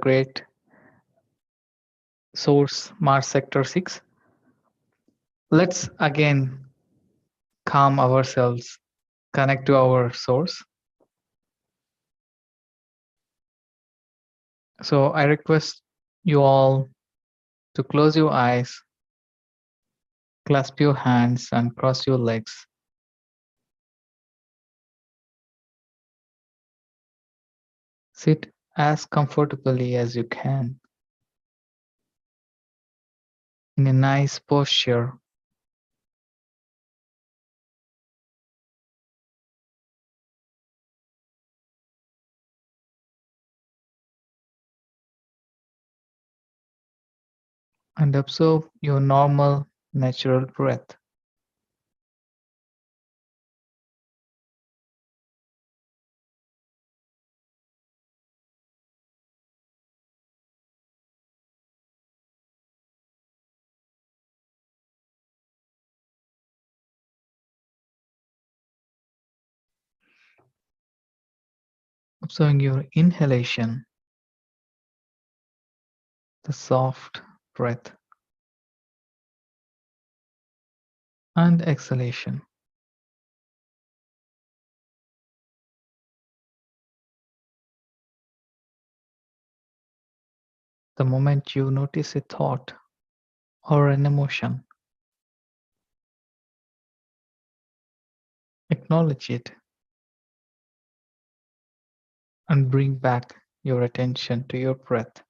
great source Mars Sector 6. Let's again calm ourselves, connect to our source. So I request you all to close your eyes, clasp your hands, and cross your legs. Sit as comfortably as you can in a nice posture. And observe your normal, natural breath. Observing your inhalation, the soft breath, and exhalation. The moment you notice a thought or an emotion, acknowledge it and bring back your attention to your breath.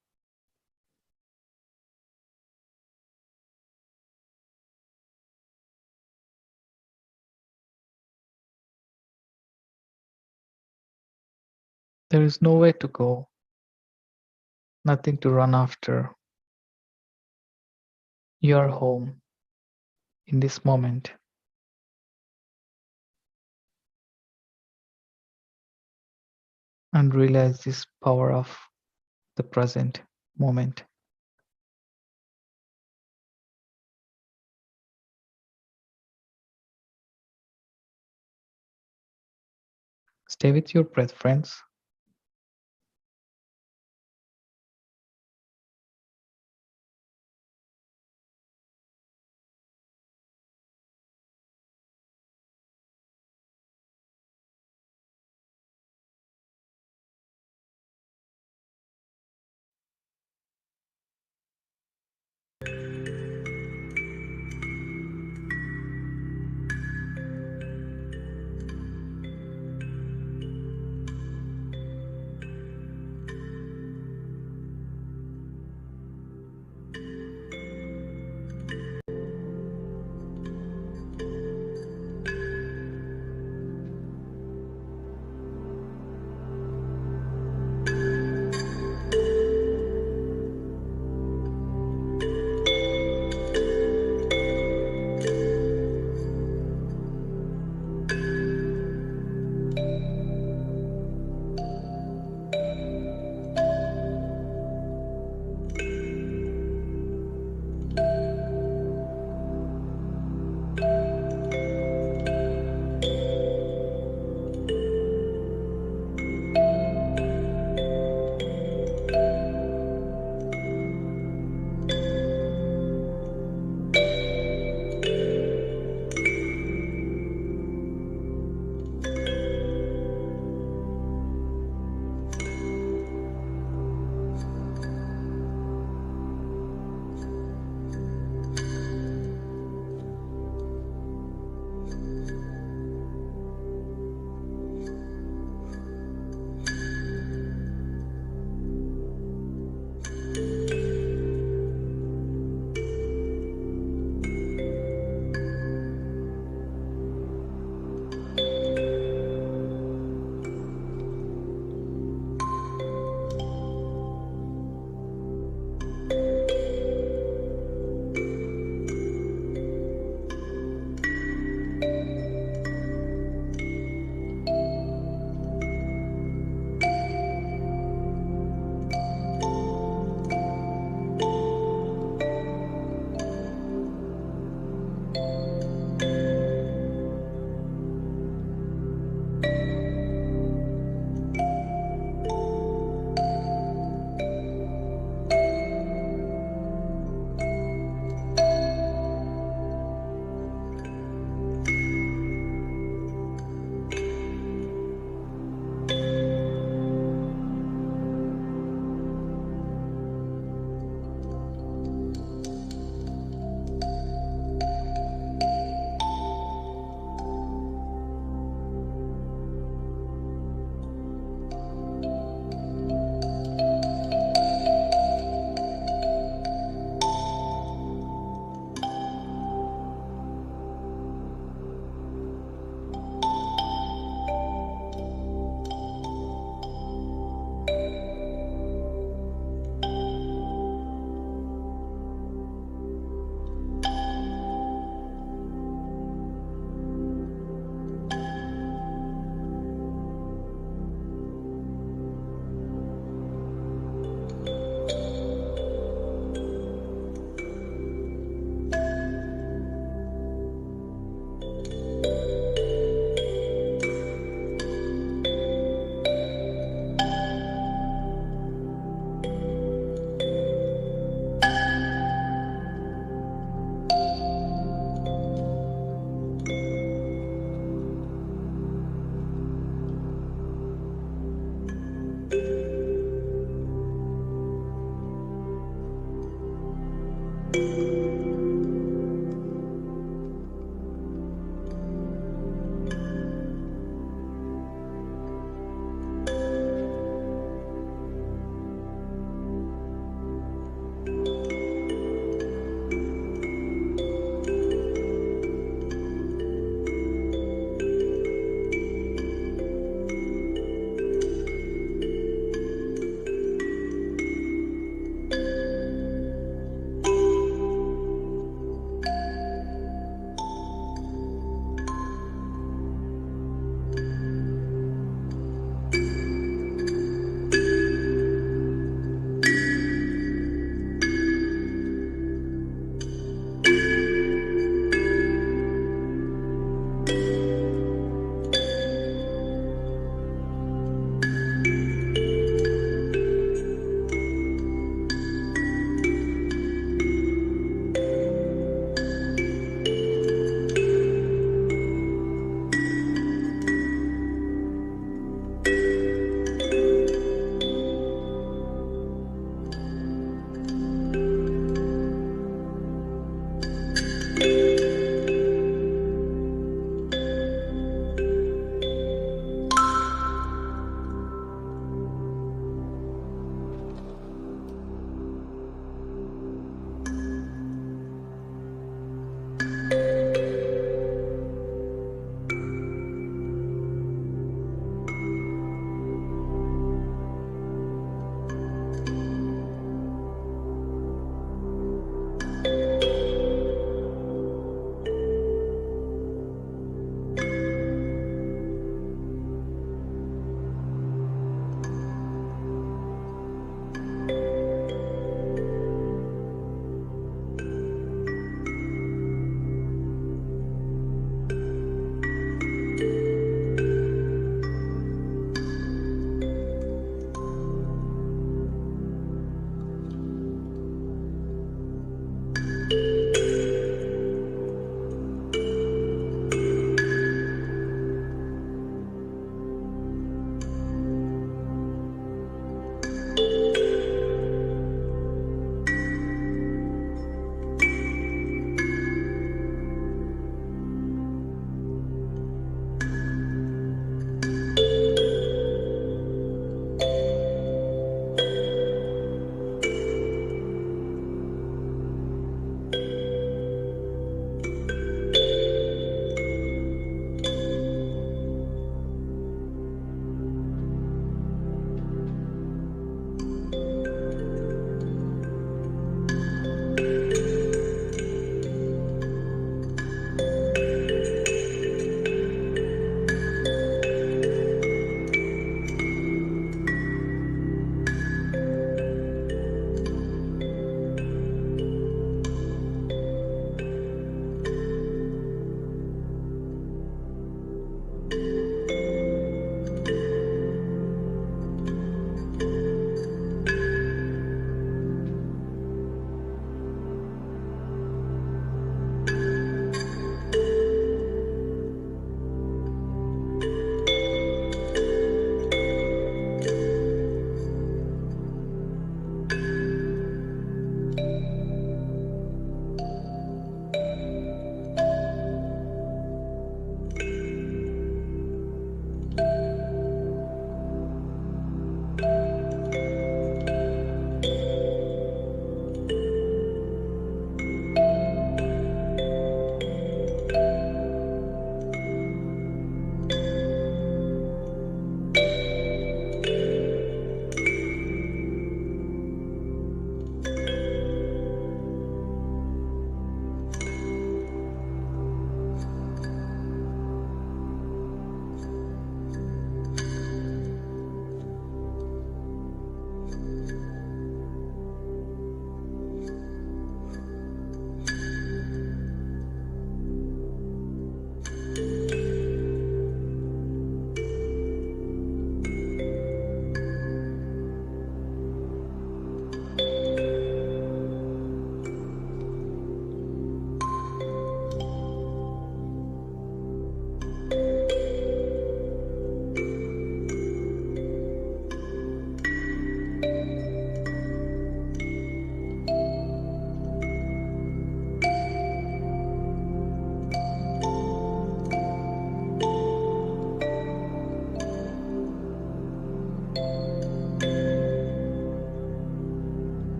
There is nowhere to go, nothing to run after. You are home in this moment, and realize this power of the present moment. Stay with your breath, friends.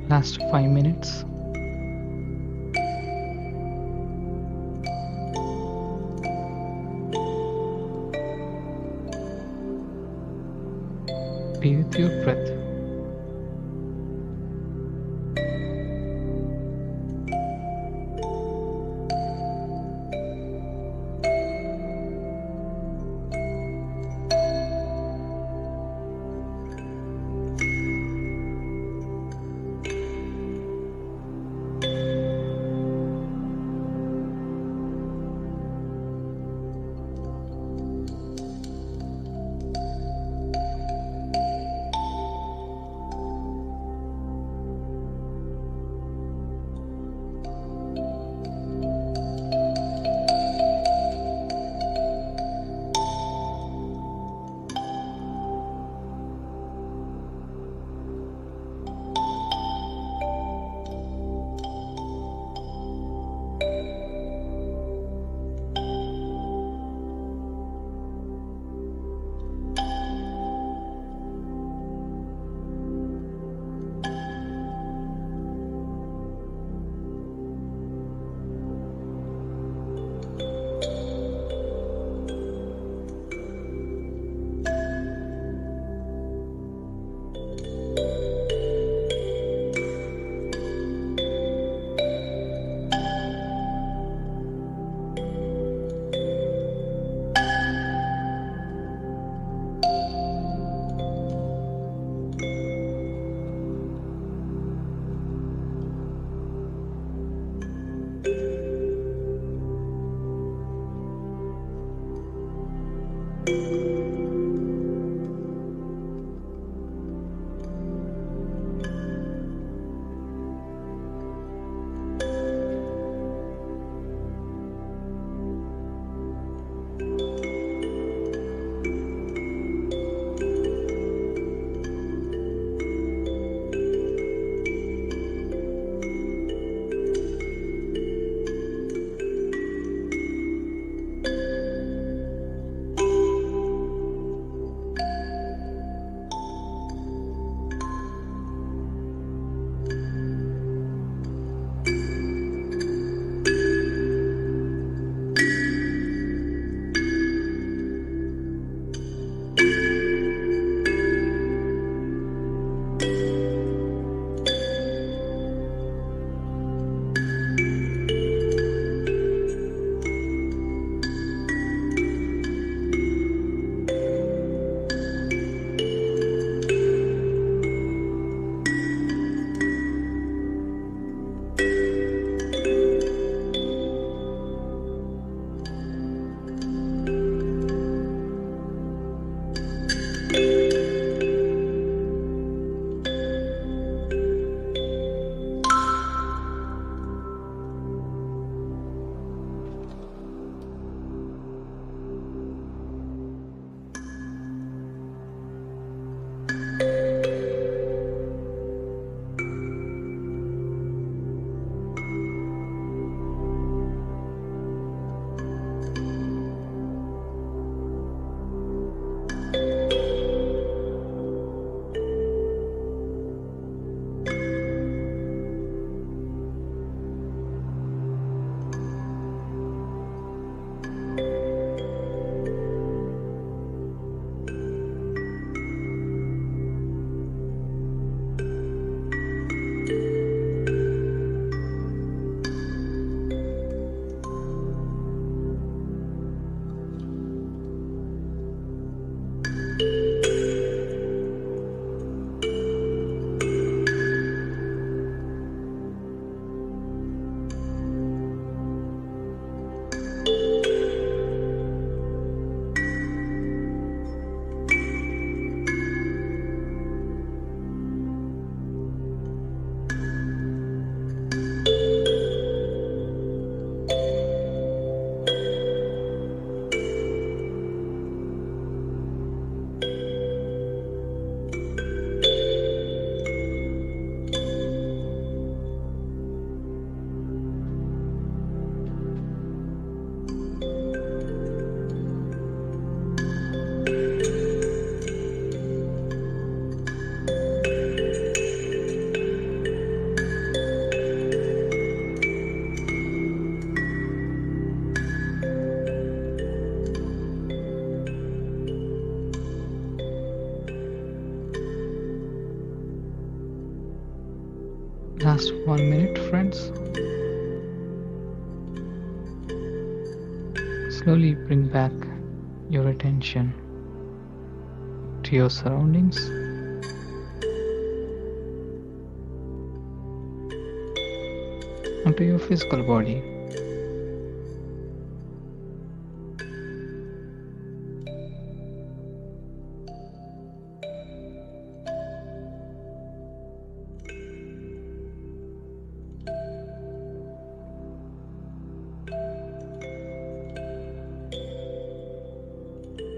Last 5 minutes. Be with your breath. just 1 minute, friends. Slowly bring back your attention to your surroundings and to your physical body.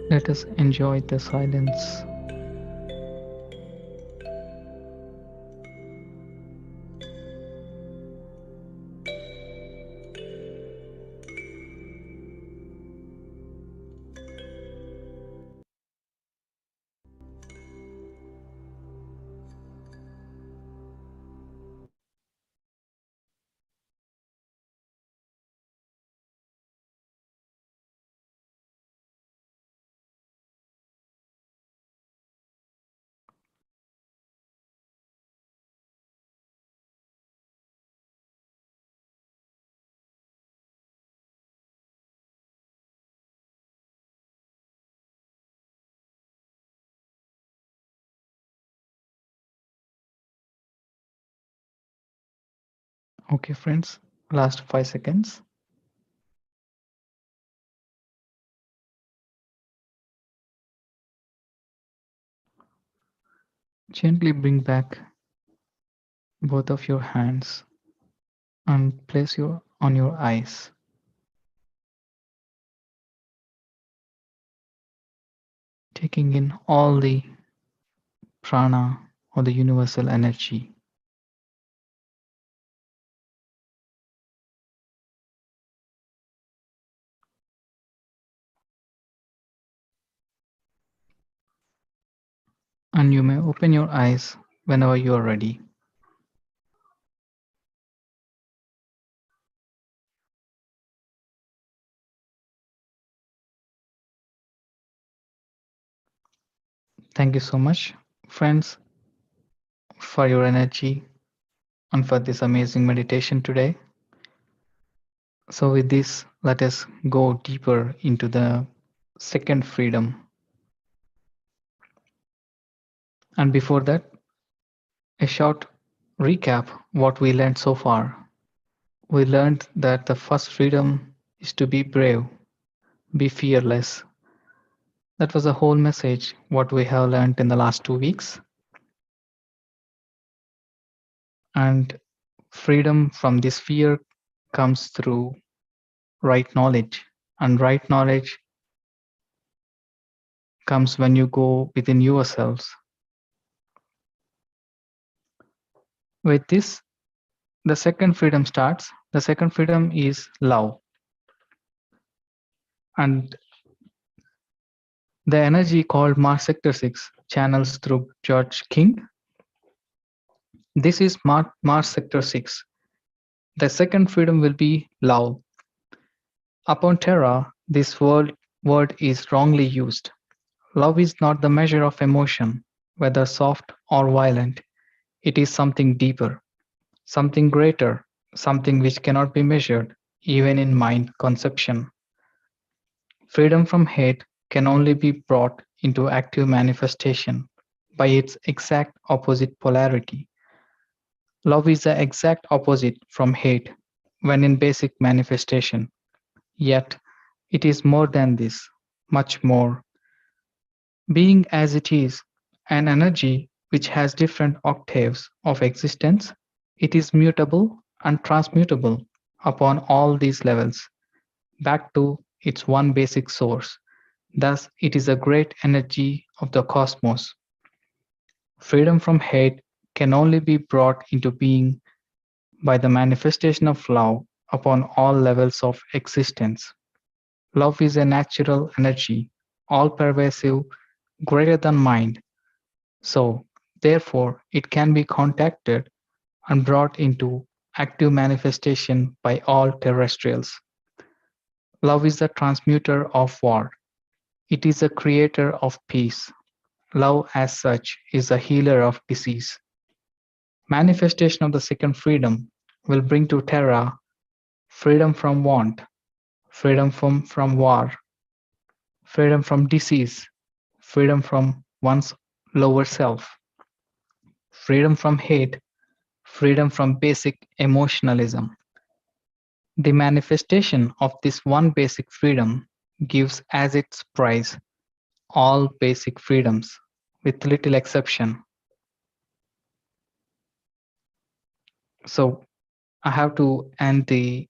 Let us enjoy the silence. Okay, friends, last 5 seconds. Gently bring back both of your hands and place your on your eyes, taking in all the prana or the universal energy. And you may open your eyes whenever you are ready. Thank you so much, friends, for your energy and for this amazing meditation today. So, with this, let us go deeper into the second freedom. And before that, a short recap what we learned so far. We learned that the first freedom is to be brave, be fearless. That was the whole message what we have learned in the last 2 weeks. And freedom from this fear comes through right knowledge. And right knowledge comes when you go within yourselves. With this, the second freedom starts. The second freedom is love. And the energy called Mars Sector 6 channels through George King. This is Mars Sector 6. The second freedom will be love. Upon Terra, this word is wrongly used. Love is not the measure of emotion, whether soft or violent. It is something deeper, something greater, something which cannot be measured, even in mind conception. Freedom from hate can only be brought into active manifestation by its exact opposite polarity. Love is the exact opposite from hate when in basic manifestation. Yet, it is more than this, much more. Being as it is, an energy which has different octaves of existence, it is mutable and transmutable upon all these levels, back to its one basic source. Thus, it is a great energy of the cosmos. Freedom from hate can only be brought into being by the manifestation of love upon all levels of existence. Love is a natural energy, all pervasive, greater than mind. So, therefore, it can be contacted and brought into active manifestation by all terrestrials. Love is the transmuter of war. It is the creator of peace. Love, as such, is a healer of disease. Manifestation of the second freedom will bring to Terra freedom from want, freedom from war, freedom from disease, freedom from one's lower self, freedom from hate, freedom from basic emotionalism. The manifestation of this one basic freedom gives as its prize all basic freedoms, with little exception. So I have to end the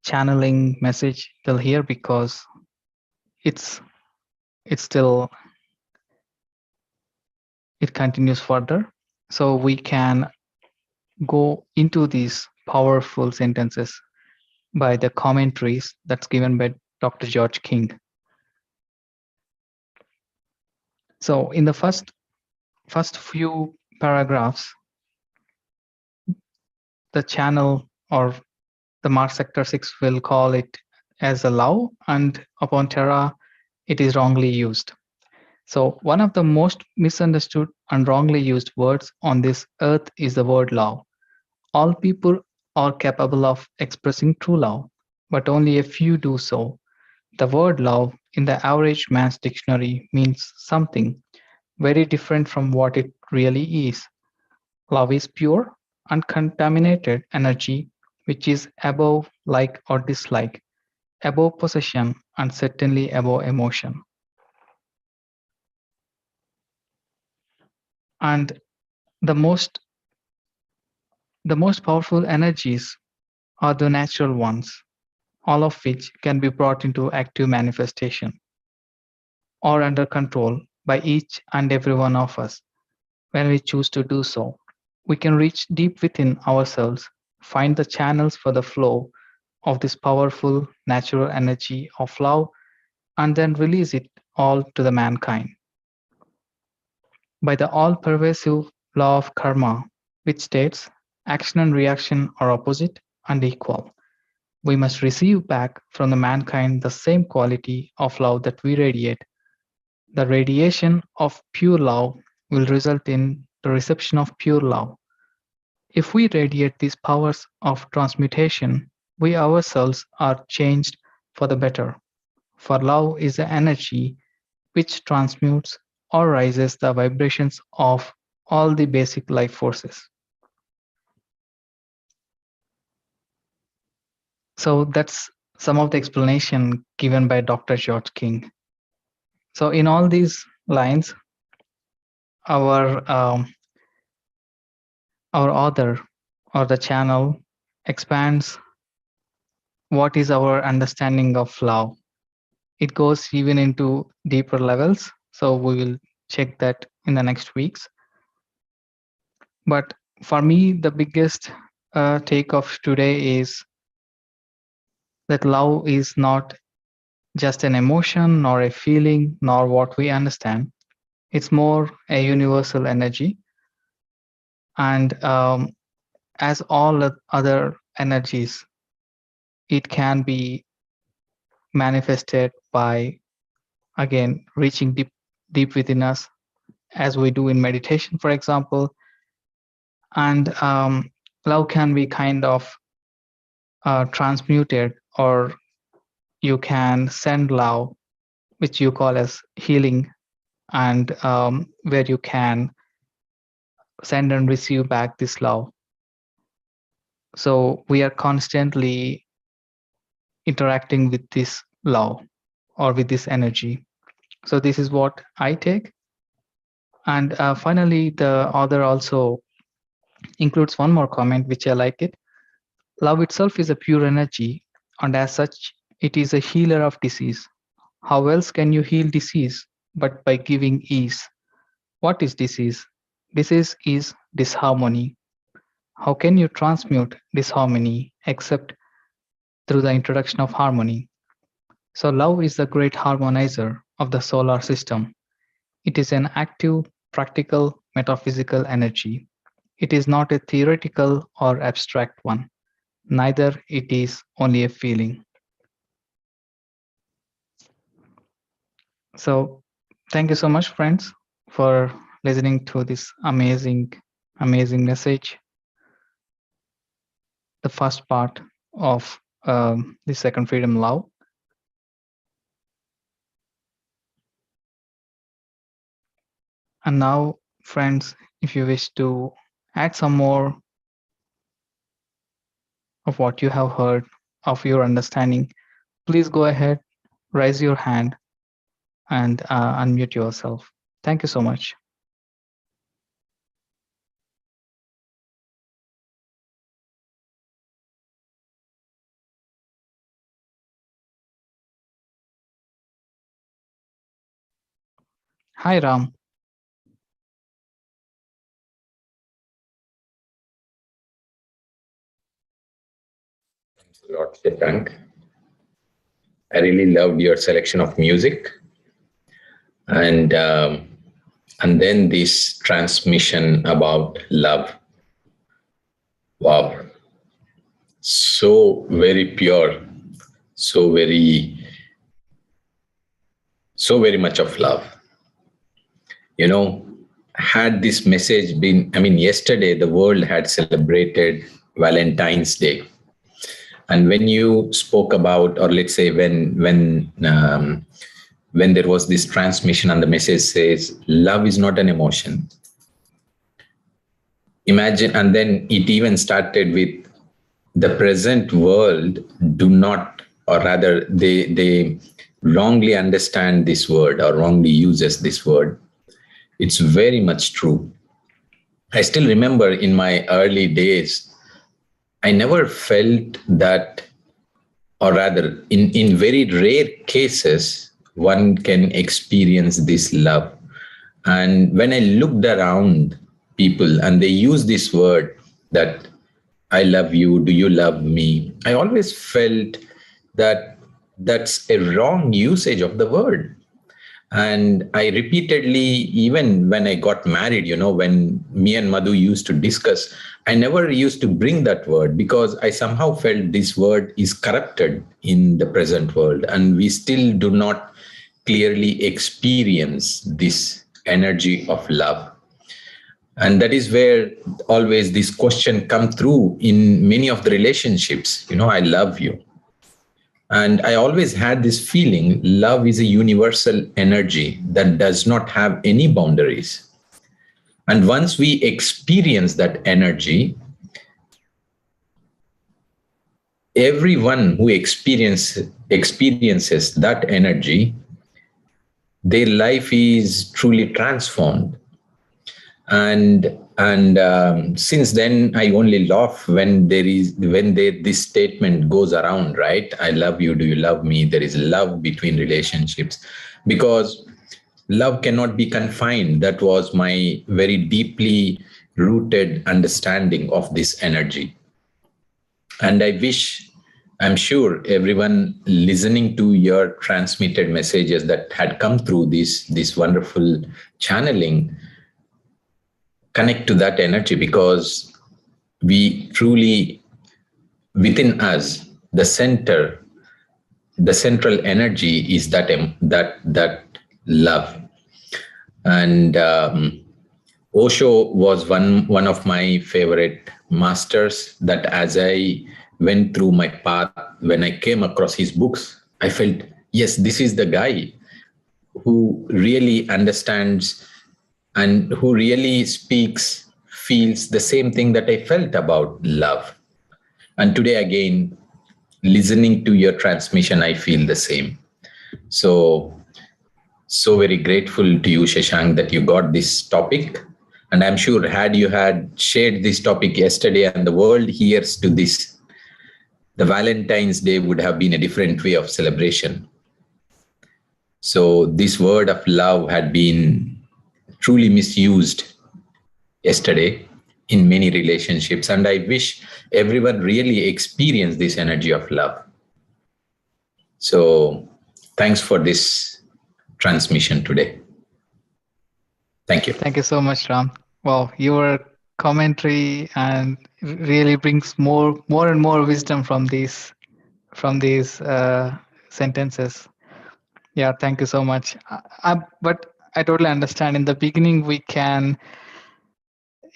channeling message till here because it's it's still it continues further. So we can go into these powerful sentences by the commentaries that's given by Dr. George King. So in the first few paragraphs, the channel or the Mars Sector 6 will call it as a law, and upon Terra, it is wrongly used. So, one of the most misunderstood and wrongly used words on this earth is the word love. All people are capable of expressing true love, but only a few do so. The word love in the average man's dictionary means something very different from what it really is. Love is pure, uncontaminated energy which is above like or dislike, above possession, and certainly above emotion. And the most the most powerful energies are the natural ones, all of which can be brought into active manifestation or under control by each and every one of us when we choose to do so. We can reach deep within ourselves, find the channels for the flow of this powerful natural energy of love, and then release it all to the mankind by the all-pervasive law of karma, which states action and reaction are opposite and equal. We must receive back from the mankind the same quality of love that we radiate. The radiation of pure love will result in the reception of pure love. If we radiate these powers of transmutation, we ourselves are changed for the better. For love is the energy which transmutes or raises the vibrations of all the basic life forces. So that's some of the explanation given by Dr. George King. So in all these lines, our our author or the channel expands what is our understanding of love. It goes even into deeper levels. So we will check that in the next weeks. But for me, the biggest take of today is that love is not just an emotion nor a feeling nor what we understand. It's more a universal energy. And as all other energies, it can be manifested by, again, reaching deep within us, as we do in meditation, for example. And love can be kind of transmuted, or you can send love, which you call as healing, and where you can send and receive back this love. So we are constantly interacting with this love or with this energy. So this is what I take. And finally, the author also includes one more comment, which I like it. Love itself is a pure energy, and as such, it is a healer of disease. How else can you heal disease but by giving ease? What is disease? Disease is disharmony. How can you transmute disharmony except through the introduction of harmony? So, love is the great harmonizer of the solar system. It is an active, practical, metaphysical energy. It is not a theoretical or abstract one. Neither it is only a feeling. So, thank you so much, friends, for listening to this amazing Amazing message. The first part of the second freedom, love. And now, friends, if you wish to add some more of what you have heard, of your understanding, please go ahead, raise your hand, and unmute yourself. Thank you so much. Hi, Ram. Thanks a lot, Sashank. I really loved your selection of music, and and then this transmission about love. Wow, so very pure, so very, so very much of love. You know, had this message been, I mean, yesterday the world had celebrated Valentine's Day, and when you spoke about, or let's say when there was this transmission and the message says love is not an emotion, imagine, and then it even started with the present world do not, or rather they wrongly understand this word or wrongly uses this word. It's very much true. I still remember in my early days, I never felt that, or rather in very rare cases one can experience this love. And when I looked around people and they use this word that I love you, do you love me, I always felt that that's a wrong usage of the word. And I repeatedly, even when I got married, when me and Madhu used to discuss, I never used to bring that word because I somehow felt this word is corrupted in the present world. And we still do not clearly experience this energy of love. And that is where always this question come through in many of the relationships, I love you. And I always had this feeling love is a universal energy that does not have any boundaries. And once we experience that energy, everyone who experiences that energy, their life is truly transformed. And since then I only laugh when this statement goes around, right? I love you, do you love me? There is love between relationships, because love cannot be confined. That was my very deeply rooted understanding of this energy. And I'm sure everyone listening to your transmitted messages that had come through this wonderful channeling connect to that energy, because we truly, within us, the central energy is that love. And Osho was one of my favorite masters, that as I went through my path, when I came across his books, I felt, yes, this is the guy who really understands and who really speaks, feels the same thing that I felt about love. And today, again, listening to your transmission, I feel the same. So, so very grateful to you, Shashank, that you got this topic. And I'm sure had you had shared this topic yesterday and the world hears to this, the Valentine's Day would have been a different way of celebration. So this word of love had been truly misused yesterday in many relationships. And I wish everyone really experienced this energy of love. So thanks for this transmission today. Thank you. Thank you so much, Ram. Wow, your commentary and really brings more and more wisdom from these sentences. Yeah, thank you so much. But I totally understand. In the beginning, we can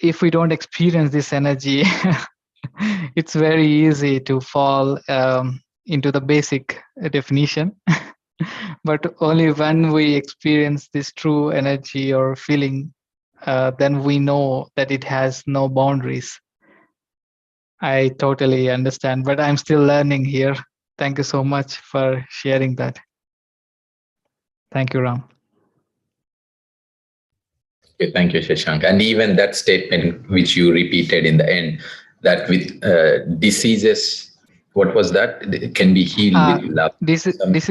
if we don't experience this energy, it's very easy to fall into the basic definition. But only when we experience this true energy or feeling, then we know that it has no boundaries. I totally understand, but I'm still learning here. Thank you so much for sharing that. Thank you, Ram. Okay, thank you, Shashank. And even that statement which you repeated in the end, that with diseases, what was that? It can be healed Uh, with love. Some, this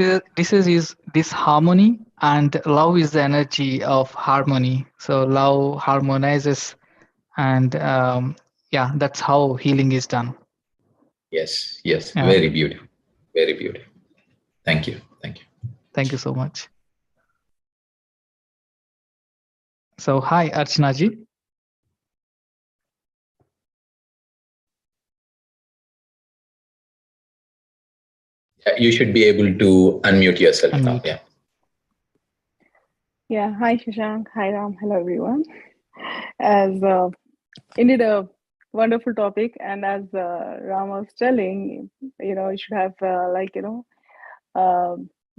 is this harmony, and love is the energy of harmony. So love harmonizes, and yeah, that's how healing is done. yes, yes, Yeah, very beautiful, very beautiful. Thank you, thank you. thank you so much. So hi, Archana ji. Yeah, you should be able to unmute yourself now. Unmute. Yeah. Yeah, hi Shashank, hi Ram, hello everyone. As indeed a wonderful topic, and as Ram was telling, it should have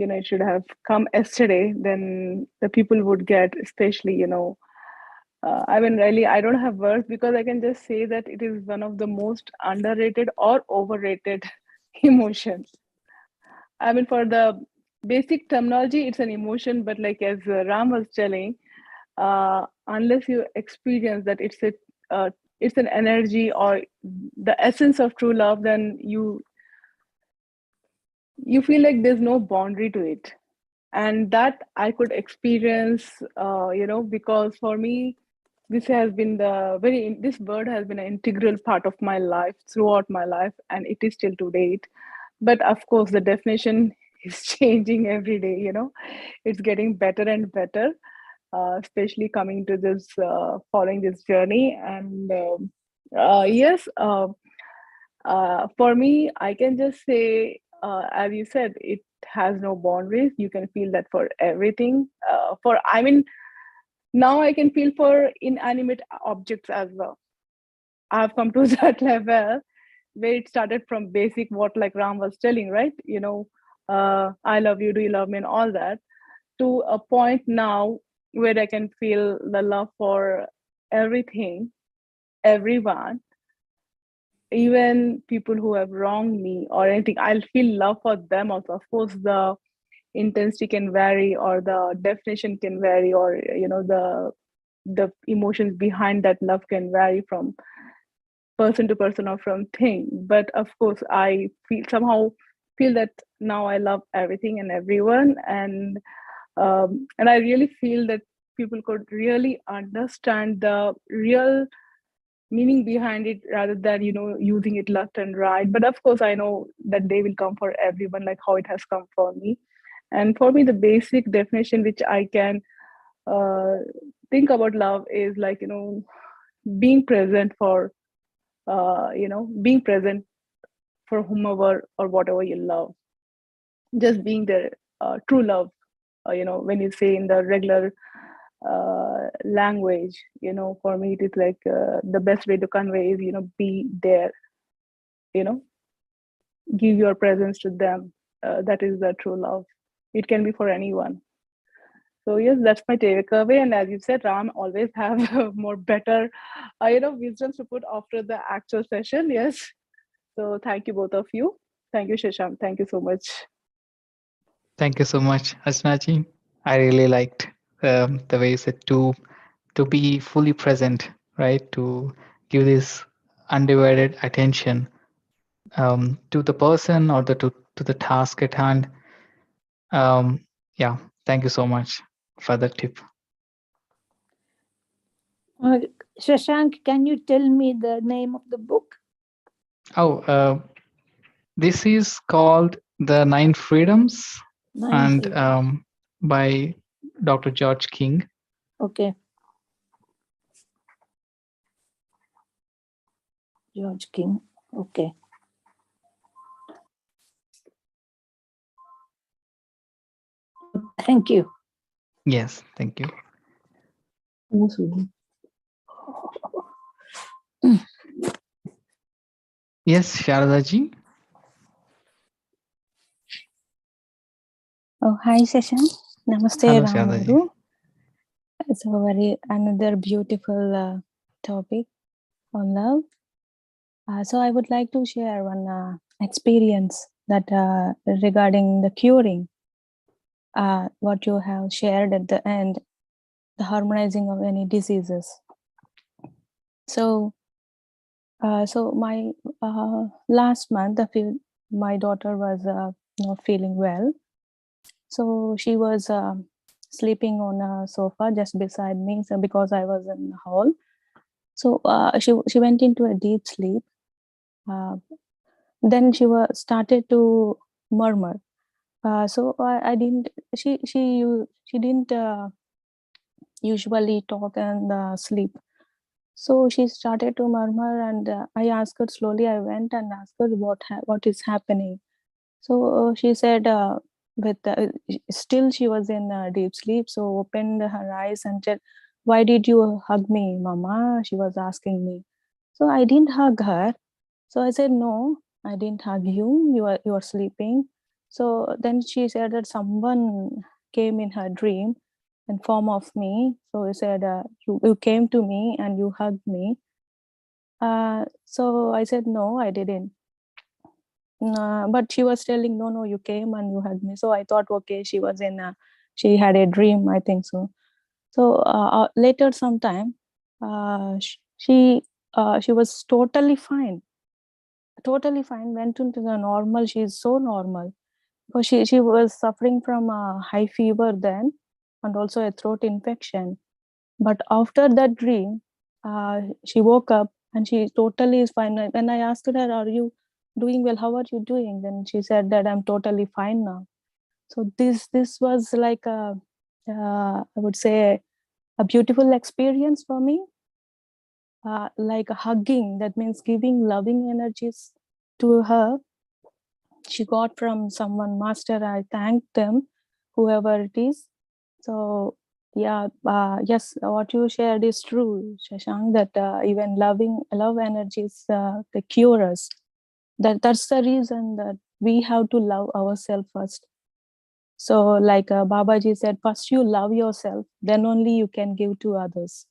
it should have come yesterday. Then the people would get, especially I mean, really, I don't have words because I can just say that it is one of the most underrated or overrated emotions. I mean, for the basic terminology, it's an emotion, but like as Ram was telling, unless you experience that it's an energy or the essence of true love, then you feel like there's no boundary to it, and that I could experience, because for me this word has been an integral part of my life throughout my life, and it is still to date. But of course the definition is changing every day. It's getting better and better, especially coming to this following this journey. And yes, for me I can just say, as you said, it has no boundaries. You can feel that for everything. For I mean, now I can feel for inanimate objects as well. I've come to that level where it started from basic, what like Ram was telling, right? I love you, do you love me, and all that, to a point now where I can feel the love for everything, everyone, even people who have wronged me or anything. I'll feel love for them also. Of course, the intensity can vary, or the definition can vary, or the emotions behind that love can vary from person to person or from thing. But of course I feel that now I love everything and everyone. And I really feel that people could really understand the real meaning behind it rather than using it left and right. But of course I know that they will come for everyone, like how it has come for me. And for me the basic definition which I can uh, think about love is like being present for being present for whomever or whatever you love, just being there. True love, when you say in the regular language, for me it is like the best way to convey is be there, you know give your presence to them. That is the true love. It can be for anyone. So yes, that's my takeaway. And as you said, Ram always have more better wisdoms to put after the actual session. Yes. So thank you, both of you. Thank you, Shashank. Thank you so much. Thank you so much, Archana ji. I really liked the way you said to be fully present, right? To give this undivided attention to the person or to the task at hand. Yeah, thank you so much for the tip. Uh, Shashank, can you tell me the name of the book? Oh, this is called The Nine Freedoms, Nine Freedoms. and by Dr. George King. Okay. George King. Okay. Thank you. Yes, thank you. Yes, Sharada ji. Oh, hi, Sashank. Namaste, Hello, Ram Sharada ji. Guru. It's a very another beautiful topic on love. So I would like to share one experience that regarding the curing, what you have shared at the end, the harmonizing of any diseases. So, so my last month, my daughter was not feeling well. So she was sleeping on a sofa just beside me. So because I was in the hall, so she went into a deep sleep. Uh, then started to murmur. So I didn't. She didn't usually talk and sleep. So she started to murmur, and I asked her slowly. I went and asked her what is happening. So she said, with still she was in deep sleep. So opened her eyes and said, "Why did you hug me, Mama?" She was asking me. So I didn't hug her. So I said, "No, I didn't hug you. You are sleeping." So then she said that someone came in her dream in form of me. So he said, you came to me and you hugged me." So I said, "No, I didn't." But she was telling, "No, no, you came and you hugged me." So I thought, okay, she had a dream, I think so. So later sometime, she was totally fine, went into the normal. She's so normal because she was suffering from a high fever then, and also a throat infection. But after that dream, she woke up and she totally is fine. When I asked her, "Are you doing well? How are you doing?" Then she said that I'm totally fine now. So this was like I would say a beautiful experience for me, like a hugging. That means giving loving energies to her. She got from someone master. I thank them, whoever it is. So yeah, yes, what you shared is true, Shashank, that even love energies, they cure us. That's the reason that we have to love ourselves first. So like Babaji said, first you love yourself, then only you can give to others.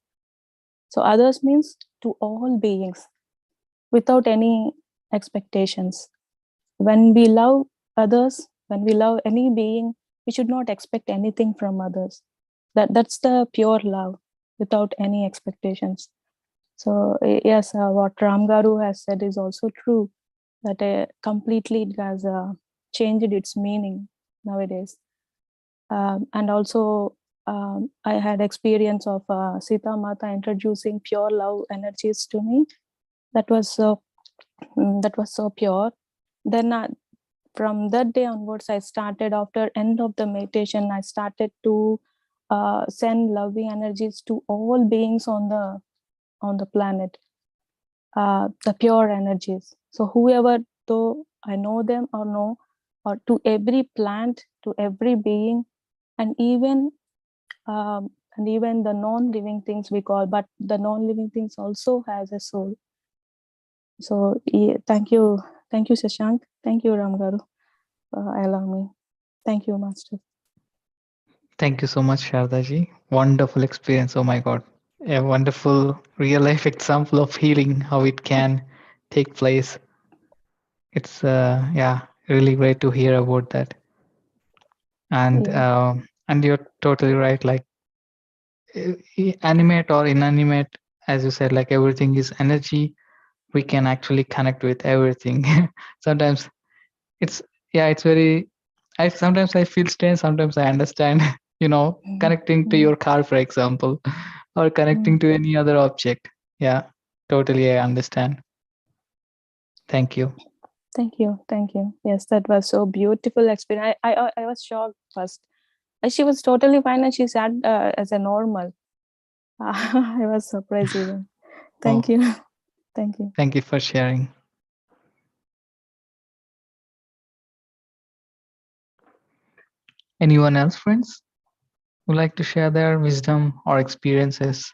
So others means to all beings without any expectations. When we love others, when we love any being, we should not expect anything from others. That's the pure love without any expectations. So yes, what Ram Garu has said is also true, that completely it has changed its meaning nowadays. And also I had experience of Sita Mata introducing pure love energies to me. That was so that was so pure. Then from that day onwards, I started, after end of the meditation, I started to send loving energies to all beings on the planet, the pure energies. So whoever, though I know them or no, or to every plant, to every being, and even the non-living things we call, but the non-living things also has a soul. So yeah, thank you, Sashank, thank you, Ramgaru, allow me. Thank you, Master. Thank you so much, Sharada ji. Wonderful experience. Oh my God. A wonderful real life example of healing, how it can take place. It's yeah, really great to hear about that. And Yeah. and you're totally right. Like animate or inanimate, as you said, like everything is energy. We can actually connect with everything. Sometimes it's yeah, it's very. I sometimes I feel strange. Sometimes I understand. Mm, Connecting to mm, your car, for example, or connecting mm. to any other object. Yeah, totally. I understand. Thank you. Thank you, thank you. Yes, that was so beautiful experience. I was shocked first. She was totally fine, and she sat as a normal. I was surprised even. Thank Oh, you, thank you. thank you for sharing. Anyone else, friends, would like to share their wisdom or experiences?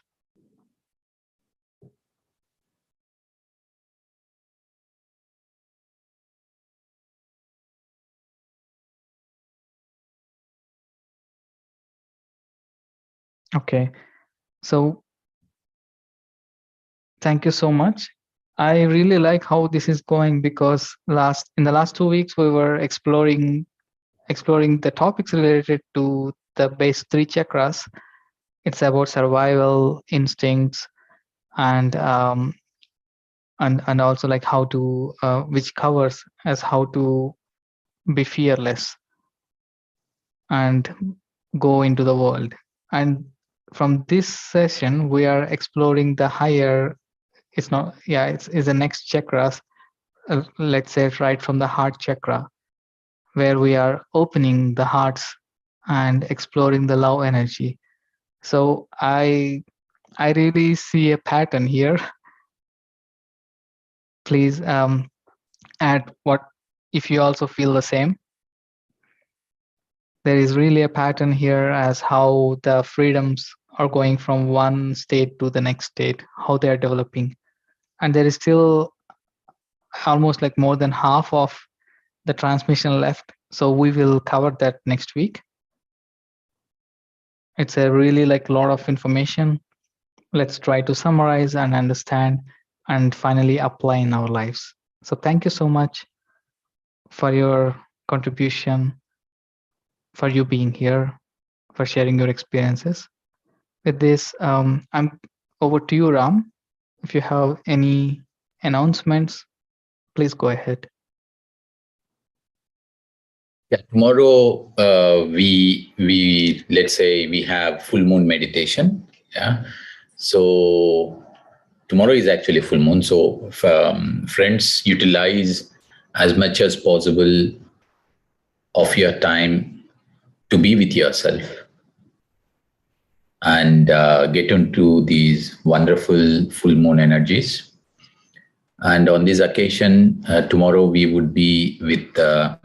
Okay. So thank you so much. I really like how this is going because in the last 2 weeks we were exploring the topics related to the base three chakras. It's about survival instincts and and also like how to which covers as how to be fearless and go into the world. And from this session, we are exploring the higher. It's not yeah. It's the next chakras. Let's say right from the heart chakra, where we are opening the hearts and exploring the love energy. So I really see a pattern here. Please add what if you also feel the same. There is really a pattern here as how the freedoms are going from one state to the next state, how they are developing. And there is still almost like more than half of the transmission left. So we will cover that next week. It's a really like lot of information. Let's try to summarize and understand and finally apply in our lives. So thank you so much for your contribution, for you being here, for sharing your experiences. With this, I'm over to you, Ram. If you have any announcements, please go ahead. Yeah, tomorrow we let's say we have full moon meditation. Yeah, so tomorrow is actually full moon. So friends, utilize as much as possible of your time to be with yourself and get into these wonderful full moon energies. And on this occasion, tomorrow we would be with the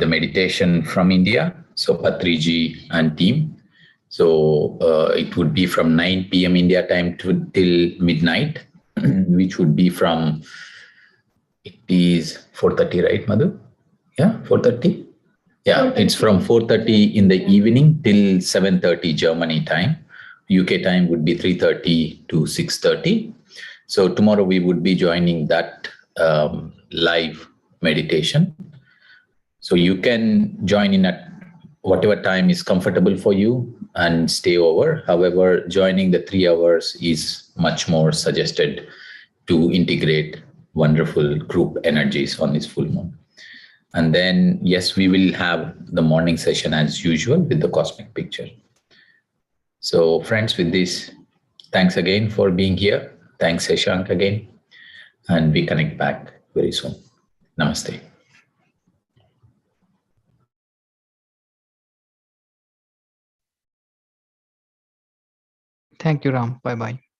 meditation from India, so Patriji and team. So it would be from 9 p.m. India time till midnight, which would be from, it is 4:30, right, Madhu? Yeah, 4:30? Yeah, 4:30. It's from 4:30 in the evening till 7:30 Germany time. UK time would be 3:30 to 6:30. So tomorrow we would be joining that live meditation. So you can join in at whatever time is comfortable for you and stay over. However, joining the 3 hours is much more suggested to integrate wonderful group energies on this full moon. And then, yes, we will have the morning session as usual with the cosmic picture. So friends, with this, thanks again for being here. Thanks, Sashank, again. And we connect back very soon. Namaste. Thank you, Ram. Bye bye.